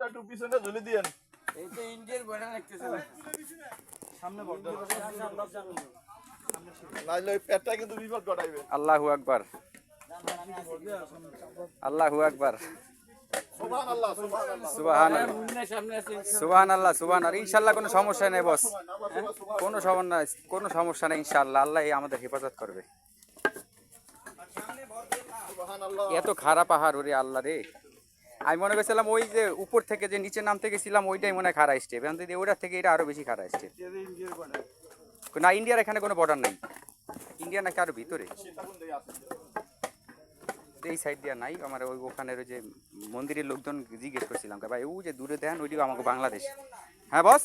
একটু পিছনে ঝুলে দিয়েন। এই তো ইন্ডিয়ার বর্ডার লাগতেছে না সামনে বর্ডার নাইলে ওই পেটটা কিন্তু বিপদ ঘটাইবে। আল্লাহু আকবার, আল্লাহু আকবার, সুবহানাল্লাহ সুবহানাল্লাহ সুবহানাল্লাহ, সামনে আছে সুবহানাল্লাহ, সুবহানাল্লাহ। ইনশাআল্লাহ কোনো সমস্যা নেই বস, কোনো সমস্যা নেই ইনশাআল্লাহ। আল্লাহ আমাদের হেফাজত করবে। সুবহানাল্লাহ। এত খারাপ পাহাড় ওরে আল্লাহ রে। আমি মনে করছিলাম ওই যে উপর থেকে যে নিচে নামতে গেছিলাম ওইটাই মনে হয় খাড়া স্টেপ, এখন যদি ওইটার থেকে এটা আরো বেশি খাড়া স্টেপ। ইন্ডিয়ার বর্ডার না, ইন্ডিয়ার এখানে কোনো বর্ডার নেই, ইন্ডিয়া নাকি আরো ভিতরে, সীতাকুণ্ড আছে। এই সাইড দিয়ে নাই। আমার ওই ওখানের ওই যে মন্দিরের লোকজন জিজ্ঞেস করছিলাম ভাই ও যে দূরে দেন ওইটিও আমাকে বাংলাদেশ। হ্যাঁ বস,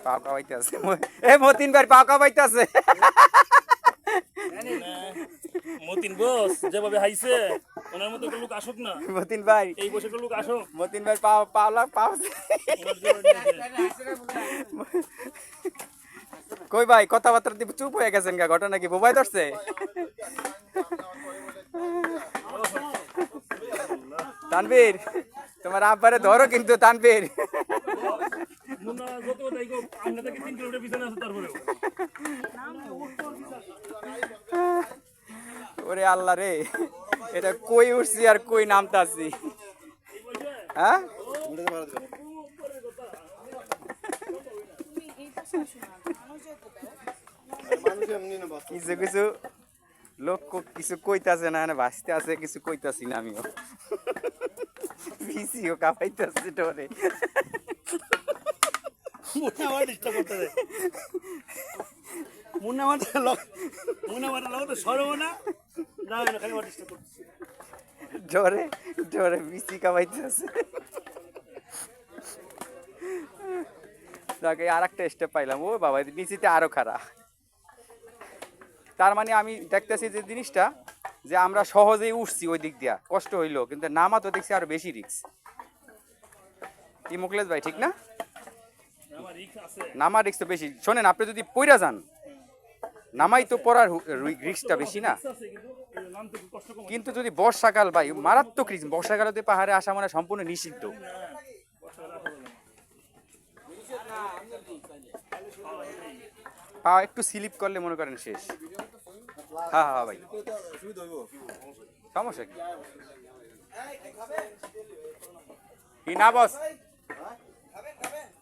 পাও কাবাইতে আছে এ মতিন ভাই, পাও কাবাইতে আছে। মতিন বস যেভাবে হাইছে ওনার মতো একটা লোক আসুক না, মতিন ভাই, এই বসে একটা লোক আসুক। মতিন ভাই পাও পাওলা পাও ওনার জন্য কই ভাই কথাবার্তা দিব চুপ হয়ে গেছেন গা, ঘটনা কি বোবাই ধরছে? তানবীর তোমার আব্বারে ধরো কিন্তু, তানবীর মুন্না যত যাই গো আমরা থেকে 3 কিলোমিটার পিছনে আছে তারপরেও ওরে আল্লাহ রে, এটা কই উঠছি আর কই নামতাছি। হ্যাঁ মানুষ এমনি না বাস। কিছু কিছু লোক কিছু কইতাছে না, ভাসতে আছে কিছু কইতাছি না আমিও। বিসিও কাপাইতাছে ডরে। মুন্না আমার ডিস্টার্ব করতে দেয়, মুন্না আমার লোক তো সরব না না খালি আমার ডিস্টার্ব করতেছে। ডরে ডরে বিসি কাপাইতেছে। তাকে আর একটা স্টেপ পাইলাম, ও বাবা বিসিতে আরো খারাপ। তার মানে আমি দেখতেছি যে জিনিসটা যে আমরা সহজেই উঠছি ওই দিক দিয়া, কষ্ট হইলো, কিন্তু নামা তো দেখছি আরো বেশি রিস্ক। কি মুকলেশ ভাই ঠিক না? আমার রিস্ক আছে, নামা রিস্ক তো বেশি। শোনেন, আপনি যদি পইরা যান নামাই তো পড়ার রিস্কটা বেশি না, আছে কিন্তু নাম তো কষ্ট কম। কিন্তু যদি বর্ষাকাল ভাই মারাত্মক রিস্ক। বর্ষাকালে পাহাড়ে আসা মানে সম্পূর্ণ নিষিদ্ধ। পা একটু স্লিপ করলে মনে করেন শেষ। হ্যাঁ হ্যাঁ ভাই, সমস্যা কি? কি না বস?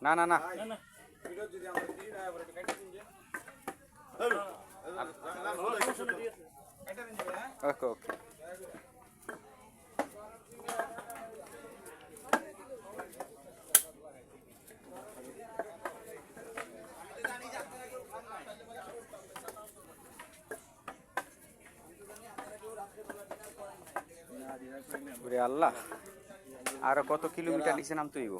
না না না, ওকে ওকে। ওরে আল্লাহ, আরো কত কিলোমিটার নিচে নামতে হইব?